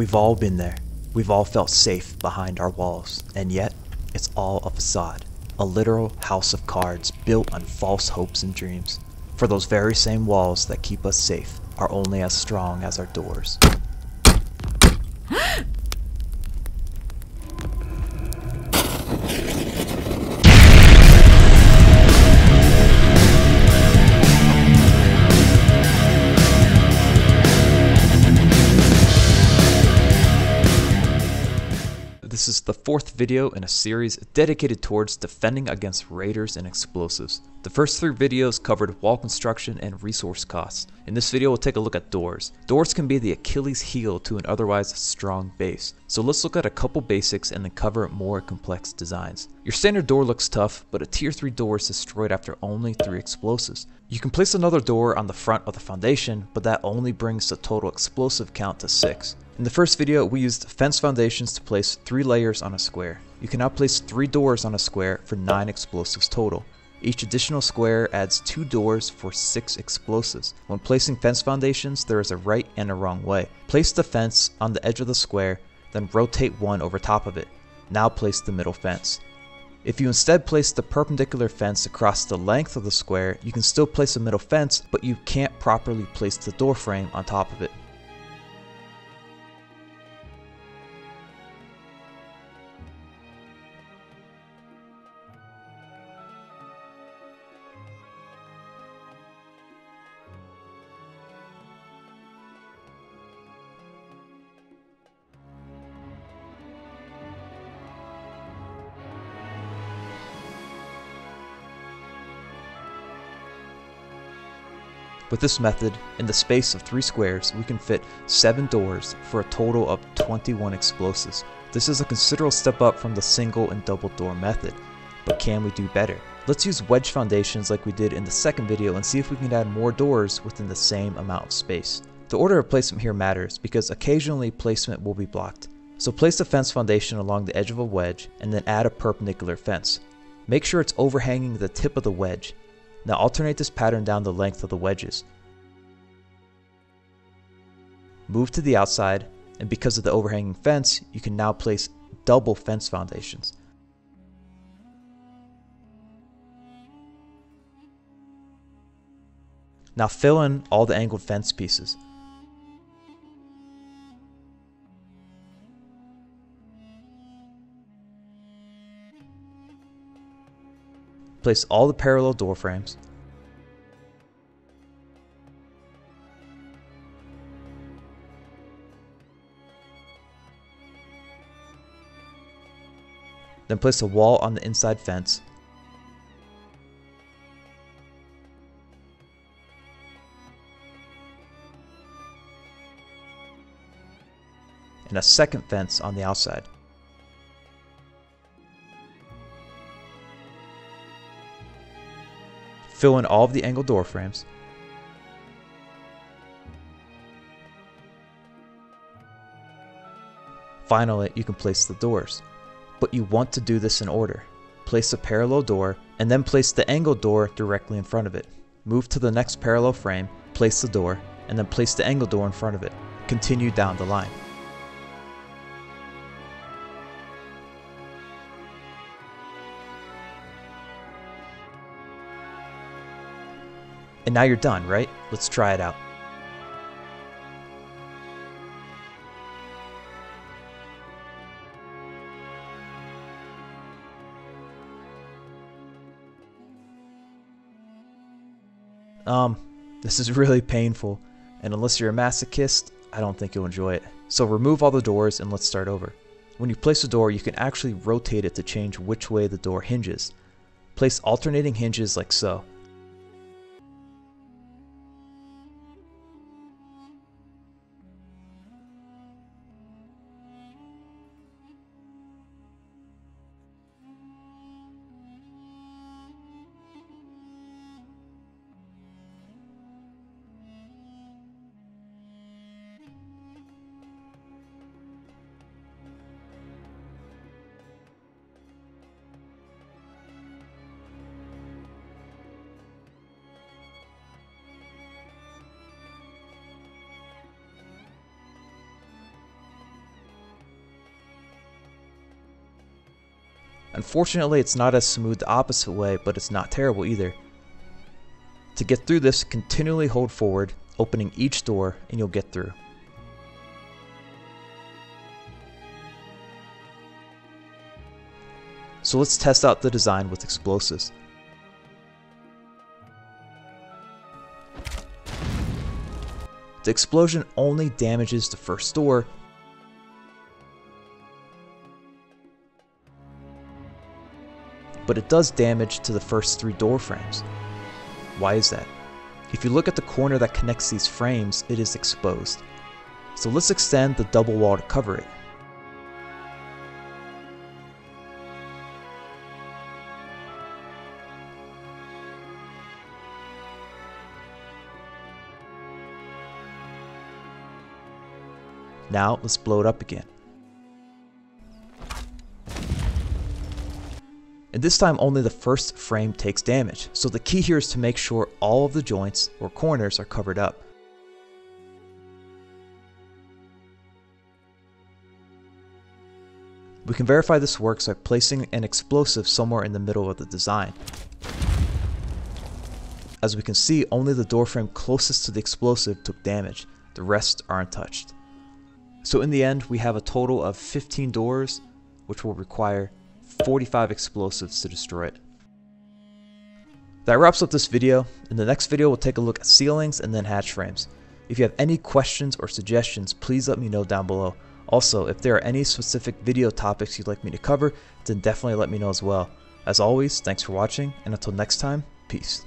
We've all been there. We've all felt safe behind our walls, and yet, it's all a facade. A literal house of cards built on false hopes and dreams. For those very same walls that keep us safe are only as strong as our doors. This is the fourth video in a series dedicated towards defending against raiders and explosives. The first three videos covered wall construction and resource costs. In this video, we'll take a look at doors. Doors can be the Achilles heel to an otherwise strong base. So let's look at a couple basics and then cover more complex designs. Your standard door looks tough, but a tier 3 door is destroyed after only 3 explosives. You can place another door on the front of the foundation, but that only brings the total explosive count to 6. In the first video, we used fence foundations to place 3 layers on a square. You can now place 3 doors on a square for 9 explosives total. Each additional square adds 2 doors for 6 explosives. When placing fence foundations, there is a right and a wrong way. Place the fence on the edge of the square, then rotate one over top of it. Now place the middle fence. If you instead place the perpendicular fence across the length of the square, you can still place a middle fence, but you can't properly place the door frame on top of it. With this method, in the space of 3 squares, we can fit 7 doors for a total of 21 explosives. This is a considerable step up from the single and double door method, but can we do better? Let's use wedge foundations like we did in the second video and see if we can add more doors within the same amount of space. The order of placement here matters because occasionally placement will be blocked. So place a fence foundation along the edge of a wedge and then add a perpendicular fence. Make sure it's overhanging the tip of the wedge. Now alternate this pattern down the length of the wedges. Move to the outside, and because of the overhanging fence, you can now place double fence foundations. Now fill in all the angled fence pieces. Place all the parallel door frames. Then place a wall on the inside fence. And a second fence on the outside. Fill in all of the angled door frames. Finally, you can place the doors. But you want to do this in order. Place a parallel door, and then place the angled door directly in front of it. Move to the next parallel frame, place the door, and then place the angled door in front of it. Continue down the line. And now you're done, right? Let's try it out. This is really painful, and unless you're a masochist, I don't think you'll enjoy it. So remove all the doors and let's start over. When you place a door, you can actually rotate it to change which way the door hinges. Place alternating hinges like so. Unfortunately, it's not as smooth the opposite way, but it's not terrible either. To get through this, continually hold forward, opening each door, and you'll get through. So let's test out the design with explosives. The explosion only damages the first door, but it does damage to the first 3 door frames. Why is that? If you look at the corner that connects these frames, it is exposed. So let's extend the double wall to cover it. Now let's blow it up again. And this time only the first frame takes damage, so the key here is to make sure all of the joints or corners are covered up. We can verify this works by placing an explosive somewhere in the middle of the design. As we can see, only the door frame closest to the explosive took damage, the rest are untouched. So in the end, we have a total of 15 doors, which will require 45 explosives to destroy it. That wraps up this video. In the next video, we'll take a look at ceilings and then hatch frames. If you have any questions or suggestions, please let me know down below. Also, if there are any specific video topics you'd like me to cover, then definitely let me know as well. As always, thanks for watching, and until next time, peace.